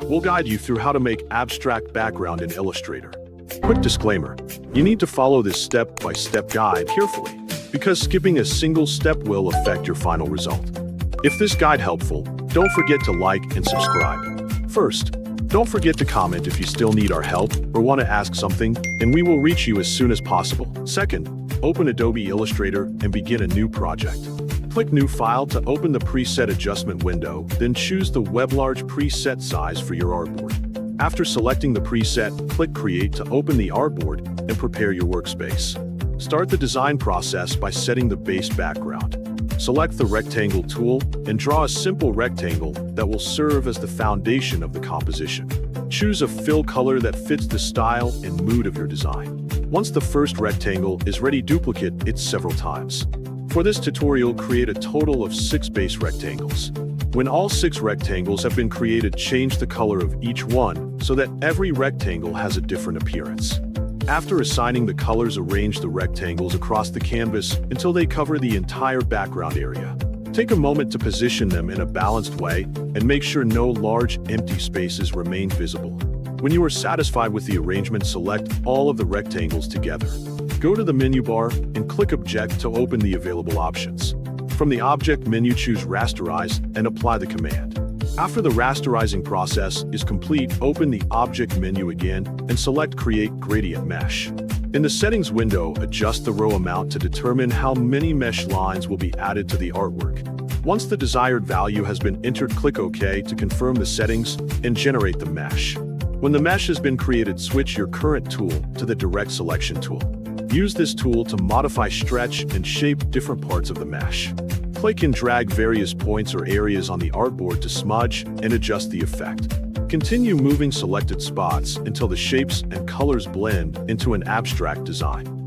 we'll guide you through how to make abstract background in Illustrator. Quick disclaimer, you need to follow this step-by-step guide carefully, because skipping a single step will affect your final result. If this guide helpful, don't forget to like and subscribe. First, don't forget to comment if you still need our help or want to ask something, and we will reach you as soon as possible. Second, open Adobe Illustrator and begin a new project. Click New File to open the preset adjustment window, then choose the 𝗟𝗚 preset size for your artboard. After selecting the preset, click Create to open the artboard and prepare your workspace. Start the design process by setting the base background. Select the rectangle tool and draw a simple rectangle that will serve as the foundation of the composition. Choose a fill color that fits the style and mood of your design. Once the first rectangle is ready, duplicate it several times. For this tutorial, create a total of 6 base rectangles. When all 6 rectangles have been created, change the color of each one so that every rectangle has a different appearance. After assigning the colors, arrange the rectangles across the canvas until they cover the entire background area. Take a moment to position them in a balanced way and make sure no large empty spaces remain visible. When you are satisfied with the arrangement, select all of the rectangles together. Go to the menu bar and click Object to open the available options. From the Object menu, choose Rasterize and apply the command. After the rasterizing process is complete, open the Object menu again and select Create Gradient Mesh. In the Settings window, adjust the row amount to determine how many mesh lines will be added to the artwork. Once the desired value has been entered, click OK to confirm the settings and generate the mesh. When the mesh has been created, switch your current tool to the Direct Selection tool. Use this tool to modify, stretch, and shape different parts of the mesh. Click and drag various points or areas on the artboard to smudge and adjust the effect. Continue moving selected spots until the shapes and colors blend into an abstract design.